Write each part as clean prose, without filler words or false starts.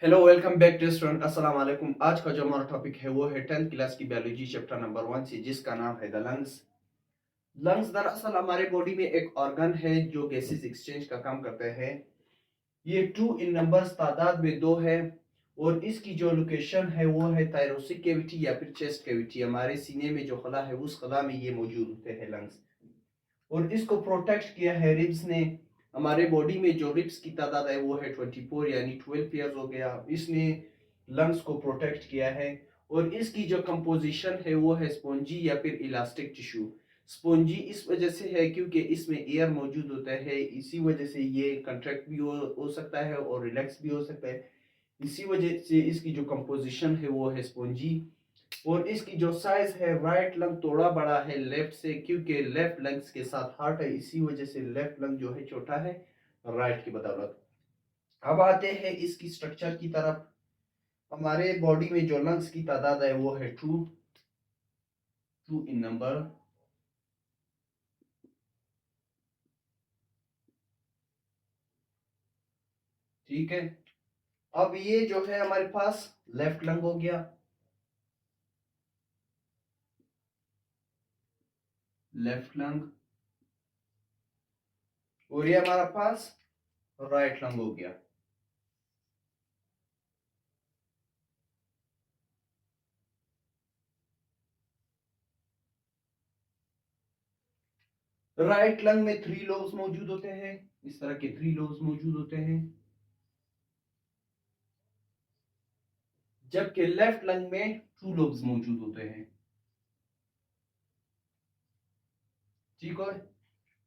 Hello welcome back to student अस्सलाम वालेकुम। आज का जो हमारा टॉपिक है वो है 10th क्लास की बायोलॉजी चैप्टर नंबर 1 से, जिसका नाम है द लंग्स। लंग्स दरअसल हमारे बॉडी में एक ऑर्गन है जो गैसेस एक्सचेंज का काम करते हैं। ये 2 इन नंबर्स, तादाद में 2 है और इसकी जो लोकेशन है वो है थायरोसिक कैविटी या फिर चेस्ट कैविटी। हमारे सीने में जो खला है उस खला में ये मौजूद होते हैं लंग्स। और इसको प्रोटेक्ट किया है रिब्स ने। हमारे बॉडी में जो रिब्स की तादाद है वो है 24 यानी 12 पेयर्स हो गया। इसने लंग्स को प्रोटेक्ट किया है। और इसकी जो कंपोजिशन है वो है स्पॉन्जी या फिर इलास्टिक टिश्यू। स्पॉन्जी इस वजह से है क्योंकि इसमें एयर मौजूद होता है, इसी वजह से ये कंट्रैक्ट भी हो सकता है और रिलैक्स भी हो सकता है। इसी वजह से इसकी जो कंपोजिशन है वो है स्पॉन्जी। और इसकी जो साइज है, राइट लंग थोड़ा बड़ा है लेफ्ट से, क्योंकि लेफ्ट लंग्स के साथ हार्ट है, इसी वजह से लेफ्ट लंग जो है छोटा है राइट की बदौलत। अब आते हैं इसकी स्ट्रक्चर की तरफ। हमारे बॉडी में जो लंग्स की तादाद है वो है टू इन नंबर। ठीक है। अब ये जो है हमारे पास लेफ्ट लंग हो गया, लेफ्ट लंग। और ये हमारा पास राइट लंग हो गया। राइट लंग में 3 लोब्स मौजूद होते हैं, इस तरह के 3 लोब्स मौजूद होते हैं। जबकि लेफ्ट लंग में 2 लोब्स मौजूद होते हैं। ठीक है।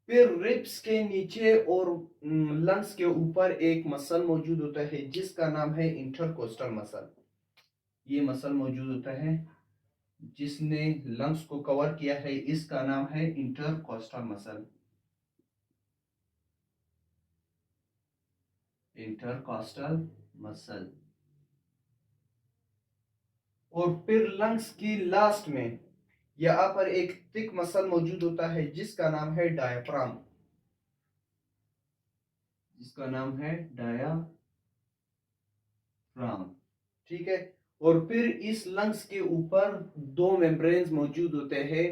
फिर रिब्स के नीचे और लंग्स के ऊपर एक मसल मौजूद होता है जिसका नाम है इंटरकोस्टल मसल। ये मसल मौजूद होता है जिसने लंग्स को कवर किया है, इसका नाम है इंटरकोस्टल मसल। Intercostal muscle. और फिर लंग्स की लास्ट में यहाँ पर एक थिक मसल मौजूद होता है जिसका नाम है डायाफ्राम। जिसका नाम है डायाफ्राम। ठीक है। और फिर इस लंग्स के ऊपर दो मेम्ब्रेन्स मौजूद होते हैं।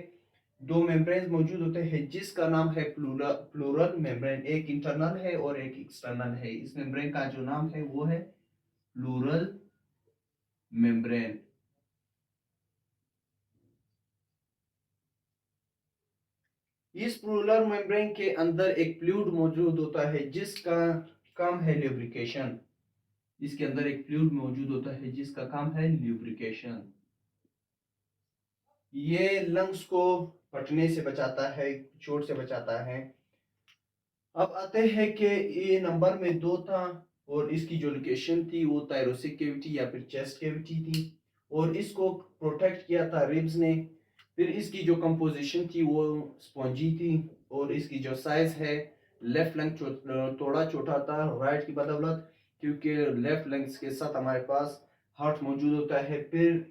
दो मेम्ब्रेन्स मौजूद होते हैं जिसका नाम है प्लूरल मेम्ब्रेन। एक इंटरनल है और एक एक्सटर्नल है। इस मेम्ब्रेन का जो नाम है वो है प्लूरल मेम्ब्रेन। इस प्लूरल मेम्ब्रेन के अंदर एक फ्लूइड मौजूद होता है जिसका काम है ल्यूब्रिकेशन। इसके अंदर एक फ्लूइड मौजूद होता है जिसका काम है ल्यूब्रिकेशन। ये लंग्स को फटने से बचाता है, चोट से बचाता है। अब आते हैं कि ये नंबर में 2 था और इसकी जो लोकेशन थी वो थायरोसिक कैविटी या फिर चेस्ट कैविटी थी। और इसको प्रोटेक्ट किया था रिब्स ने। फिर इसकी जो कंपोजिशन थी वो स्पॉन्जी थी। और इसकी जो साइज है, लेफ्ट लंग थोड़ा छोटा था राइट की बदौलत, क्योंकि लेफ्ट लंग्स के साथ हमारे पास हार्ट मौजूद होता है। फिर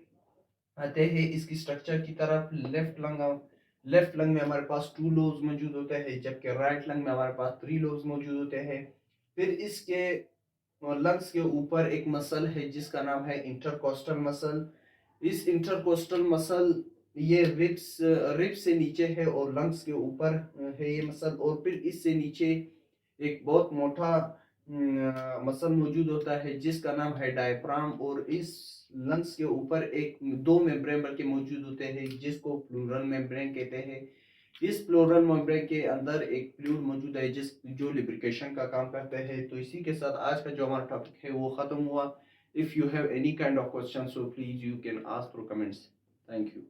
आते हैं इसकी स्ट्रक्चर की तरफ। लेफ्ट लंग में हमारे पास 2 लोब्स मौजूद होते हैं, जबकि राइट लंग में हमारे पास 3 लोब्स मौजूद होते हैं। फिर इसके लंग्स के ऊपर एक मसल है जिसका नाम है इंटरकोस्टल मसल। इस इंटरकोस्टल मसल, ये रिब्स से नीचे है और लंग्स के ऊपर है ये मसल। और फिर इससे नीचे एक बहुत मोटा मसल मौजूद होता है जिसका नाम है डायफ्राम। और इस लंग्स के ऊपर एक दो मेम्ब्रेन बल्कि मौजूद होते हैं जिसको प्लूरल मेम्ब्रेन कहते हैं। इस प्लूरल मेम्ब्रेन के अंदर एक फ्लूइड मौजूद है जो लिब्रिकेशन का काम करता है। तो इसी के साथ आज का जो हमारा टॉपिक है वो खत्म हुआ। If you have any kind of question, so please you can ask through comments. Thank you.